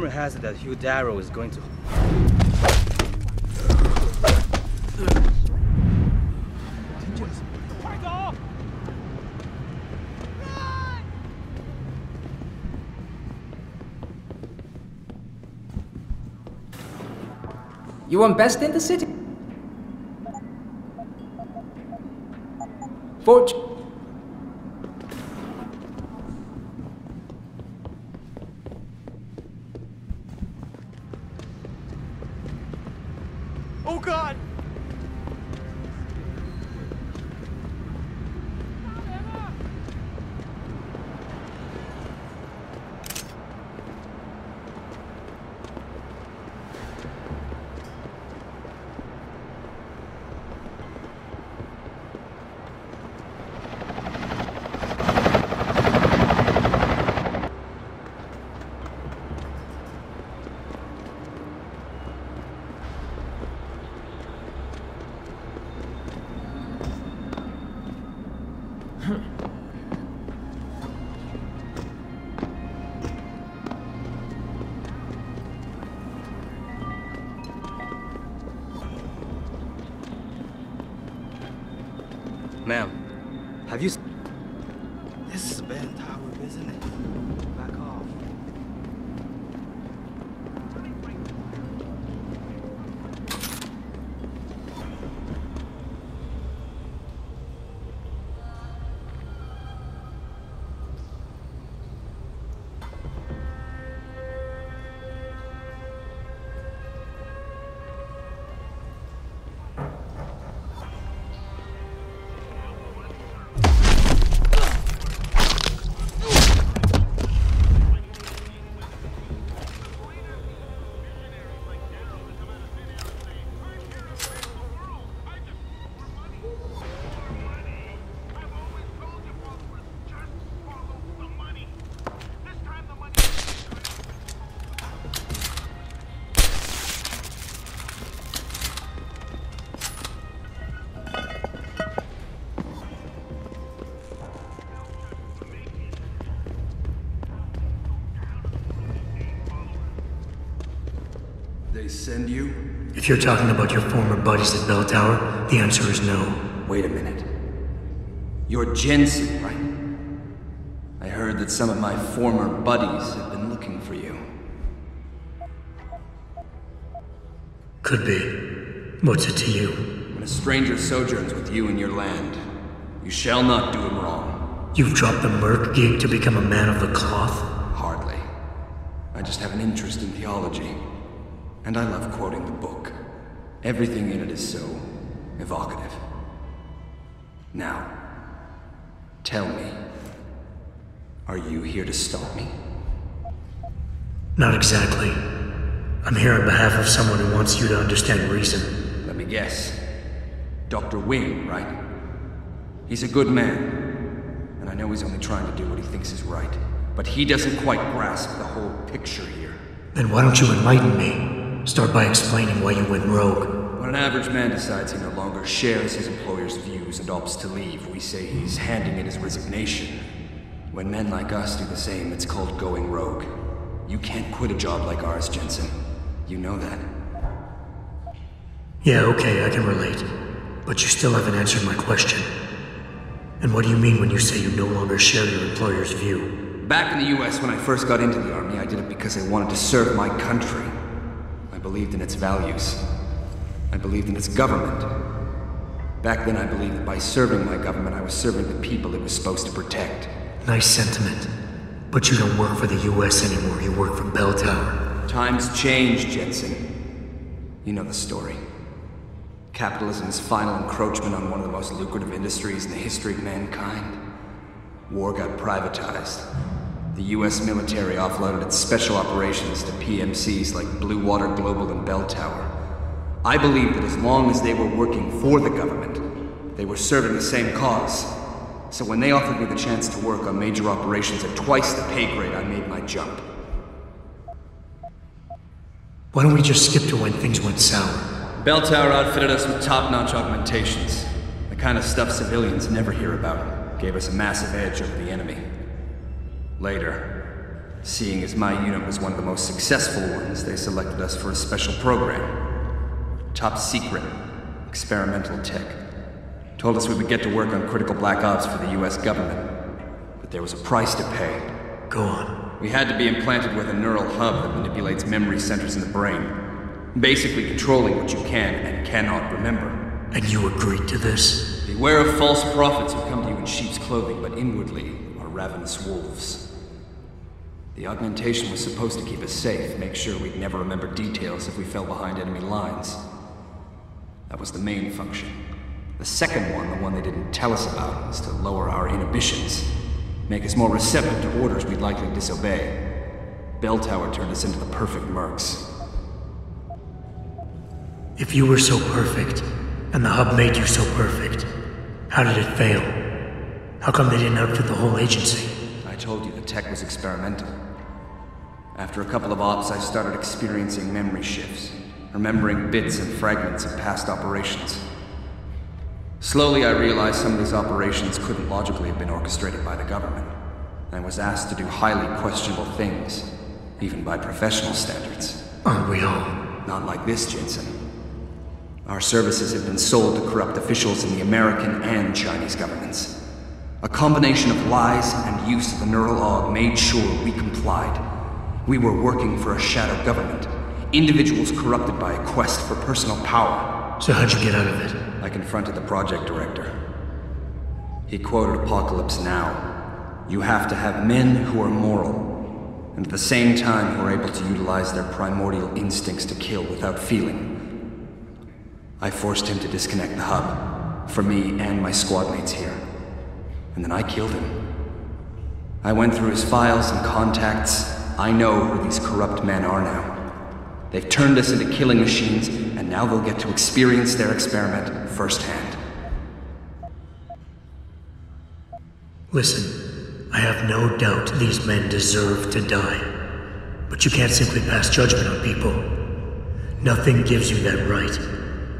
rumor has it that Hugh Darrow is going to... You want best in the city? Fortune. Oh God! Ma'am, have you... This is a bad tower, isn't it? Back off. They send you? If you're talking about your former buddies at Bell Tower, the answer is no. Wait a minute. You're Jensen, right? I heard that some of my former buddies have been looking for you. Could be. What's it to you? When a stranger sojourns with you in your land, you shall not do him wrong. You've dropped the merc gig to become a man of the cloth? Hardly. I just have an interest in theology. And I love quoting the book. Everything in it is so evocative. Now, tell me, are you here to stop me? Not exactly. I'm here on behalf of someone who wants you to understand reason. Let me guess. Dr. Wing, right? He's a good man. And I know he's only trying to do what he thinks is right. But he doesn't quite grasp the whole picture here. Then why don't you enlighten me? Start by explaining why you went rogue. When an average man decides he no longer shares his employer's views and opts to leave, we say he's handing in his resignation. When men like us do the same, it's called going rogue. You can't quit a job like ours, Jensen. You know that. Yeah, okay, I can relate. But you still haven't answered my question. And what do you mean when you say you no longer share your employer's view? Back in the US, when I first got into the army, I did it because I wanted to serve my country. I believed in its values. I believed in its government. Back then I believed that by serving my government, I was serving the people it was supposed to protect. Nice sentiment. But you don't work for the US anymore, you work for Bell Tower. Times change, Jensen. You know the story. Capitalism's final encroachment on one of the most lucrative industries in the history of mankind. War got privatized. The US military offloaded its special operations to PMCs like Blue Water Global and Bell Tower. I believed that as long as they were working for the government, they were serving the same cause. So when they offered me the chance to work on major operations at twice the pay grade, I made my jump. Why don't we just skip to when things went sour? Bell Tower outfitted us with top-notch augmentations. The kind of stuff civilians never hear about. Gave us a massive edge over the enemy. Later, Seeing as my unit was one of the most successful ones, they selected us for a special program. Top secret, experimental tech. Told us we would get to work on critical black ops for the US government. But there was a price to pay. Go on. We had to be implanted with a neural hub that manipulates memory centers in the brain. Basically controlling what you can and cannot remember. And you agreed to this? Beware of false prophets who come to you in sheep's clothing, but inwardly are ravenous wolves. The augmentation was supposed to keep us safe, make sure we'd never remember details if we fell behind enemy lines. That was the main function. The second one, the one they didn't tell us about, was to lower our inhibitions. Make us more receptive to orders we'd likely disobey. Bell Tower turned us into the perfect mercs. If you were so perfect, and the hub made you so perfect, how did it fail? How come they didn't outfit the whole agency? I told you the tech was experimental. After a couple of ops, I started experiencing memory shifts, remembering bits and fragments of past operations. Slowly, I realized some of these operations couldn't logically have been orchestrated by the government. I was asked to do highly questionable things, even by professional standards. Aren't we all? Not like this, Jensen. Our services have been sold to corrupt officials in the American and Chinese governments. A combination of lies and use of the neural aug made sure we complied. We were working for a shadow government. Individuals corrupted by a quest for personal power. So how'd you get out of it? I confronted the project director. He quoted Apocalypse Now. You have to have men who are moral, and at the same time who are able to utilize their primordial instincts to kill without feeling. I forced him to disconnect the hub, for me and my squad mates here. And then I killed him. I went through his files and contacts. I know who these corrupt men are now. They've turned us into killing machines, and now they'll get to experience their experiment firsthand. Listen, I have no doubt these men deserve to die. But you can't simply pass judgment on people. Nothing gives you that right.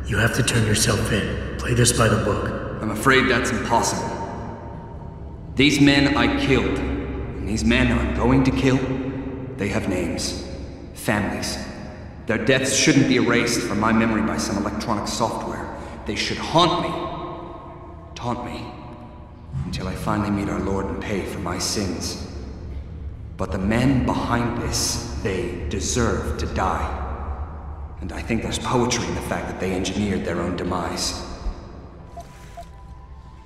You have to turn yourself in. Play this by the book. I'm afraid that's impossible. These men I killed, and these men I'm going to kill, they have names, families. Their deaths shouldn't be erased from my memory by some electronic software. They should haunt me, taunt me, until I finally meet our Lord and pay for my sins. But the men behind this, they deserve to die. And I think there's poetry in the fact that they engineered their own demise.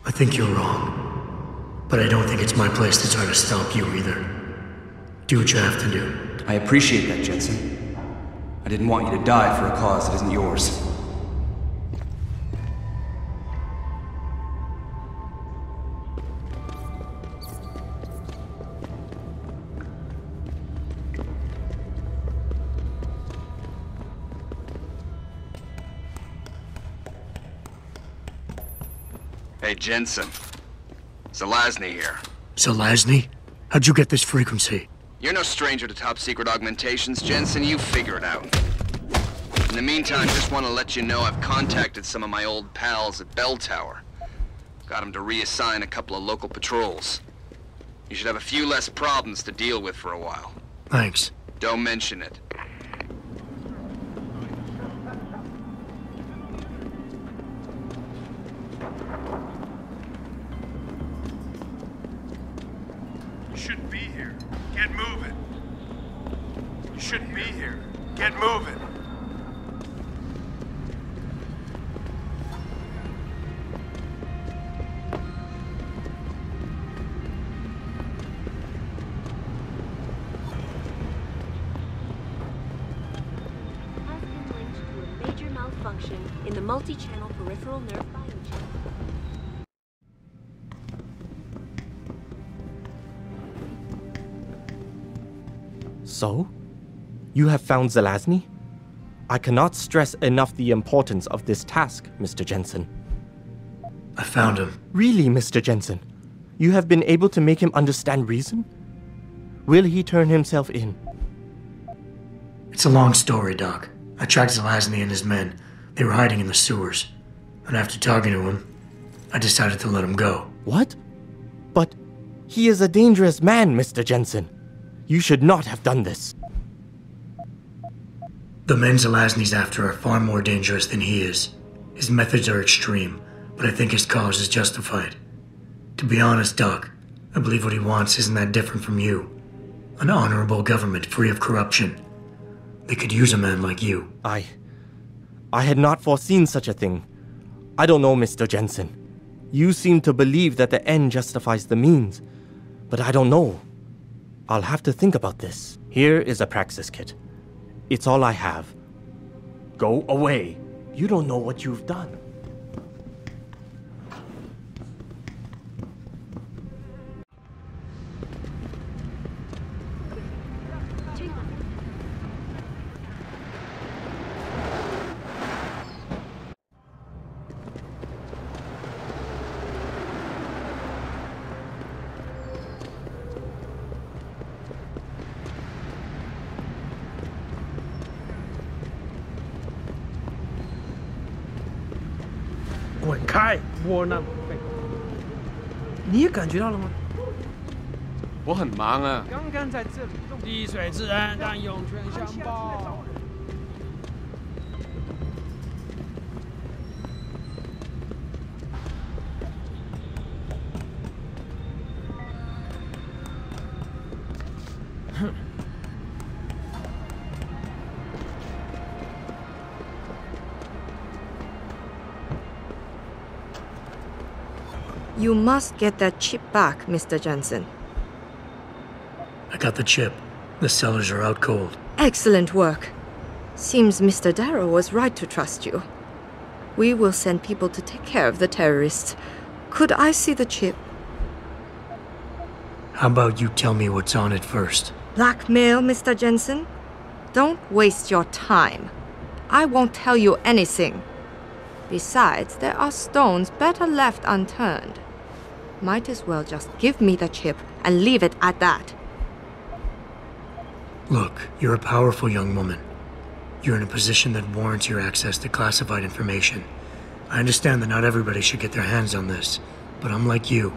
I think you're wrong. But I don't think it's my place to try to stop you either. Do what you have to do. I appreciate that, Jensen. I didn't want you to die for a cause that isn't yours. Hey, Jensen. Zelazny here. Zelazny? How'd you get this frequency? You're no stranger to top secret augmentations, Jensen. You figure it out. In the meantime, just want to let you know I've contacted some of my old pals at Bell Tower. Got them to reassign a couple of local patrols. You should have a few less problems to deal with for a while. Thanks. Don't mention it. You shouldn't be here. Get moving. You shouldn't be here. Get moving. Malfunction in the multi-channel peripheral nerve biochip. So? You have found Zelazny? I cannot stress enough the importance of this task, Mr. Jensen. I found him. Really, Mr. Jensen? You have been able to make him understand reason? Will he turn himself in? It's a long story, Doc. I tracked Zelazny and his men. They were hiding in the sewers. And after talking to him, I decided to let him go. What? But he is a dangerous man, Mr. Jensen. You should not have done this. The men Zelazny's after are far more dangerous than he is. His methods are extreme, but I think his cause is justified. To be honest, Doc, I believe what he wants isn't that different from you. An honorable government free of corruption. They could use a man like you. I had not foreseen such a thing. I don't know, Mr. Jensen. You seem to believe that the end justifies the means, but I don't know. I'll have to think about this. Here is a praxis kit. It's all I have. Go away. You don't know what you've done.你也感觉到了吗？我很忙啊。刚刚在这里，滴水之恩，但涌泉相报。You must get that chip back, Mr. Jensen. I got the chip. The sellers are out cold. Excellent work. Seems Mr. Darrow was right to trust you. We will send people to take care of the terrorists. Could I see the chip? How about you tell me what's on it first? Blackmail, Mr. Jensen? Don't waste your time. I won't tell you anything. Besides, there are stones better left unturned. Might as well just give me the chip and leave it at that. Look, you're a powerful young woman. You're in a position that warrants your access to classified information. I understand that not everybody should get their hands on this, but I'm like you.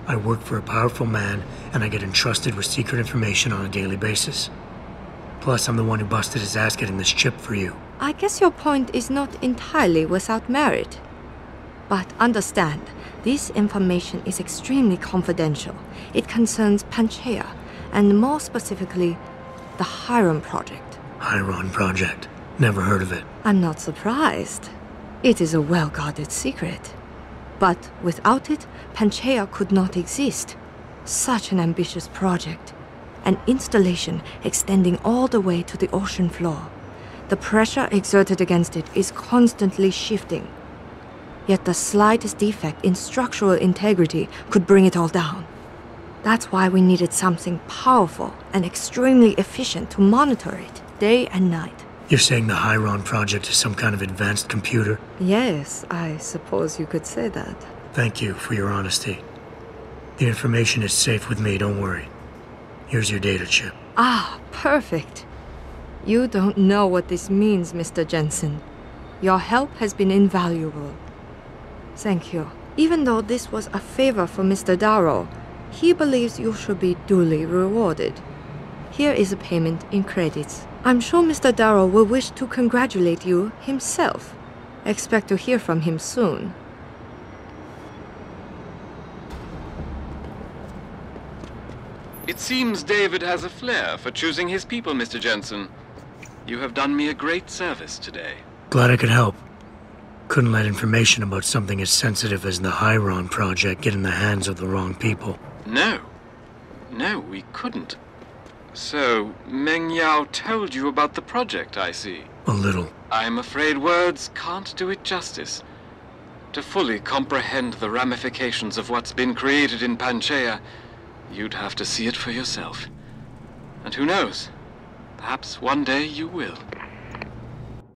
I work for a powerful man, and I get entrusted with secret information on a daily basis. Plus, I'm the one who busted his ass getting this chip for you. I guess your point is not entirely without merit. But understand, this information is extremely confidential. It concerns Panchaea, and more specifically, the Hyron project. Hyron project? Never heard of it. I'm not surprised. It is a well-guarded secret. But without it, Panchaea could not exist. Such an ambitious project. An installation extending all the way to the ocean floor. The pressure exerted against it is constantly shifting. Yet the slightest defect in structural integrity could bring it all down. That's why we needed something powerful and extremely efficient to monitor it, day and night. You're saying the Hyron project is some kind of advanced computer? Yes, I suppose you could say that. Thank you for your honesty. The information is safe with me, don't worry. Here's your data chip. Ah, perfect. You don't know what this means, Mr. Jensen. Your help has been invaluable. Thank you. Even though this was a favor for Mr. Darrow, he believes you should be duly rewarded. Here is a payment in credits. I'm sure Mr. Darrow will wish to congratulate you himself. Expect to hear from him soon. It seems David has a flair for choosing his people, Mr. Jensen. You have done me a great service today. Glad I could help. Couldn't let information about something as sensitive as the Hyron project get in the hands of the wrong people. No. No, we couldn't. So, Meng Yao told you about the project, I see. A little. I'm afraid words can't do it justice. To fully comprehend the ramifications of what's been created in Panchaea, you'd have to see it for yourself. And who knows? Perhaps one day you will.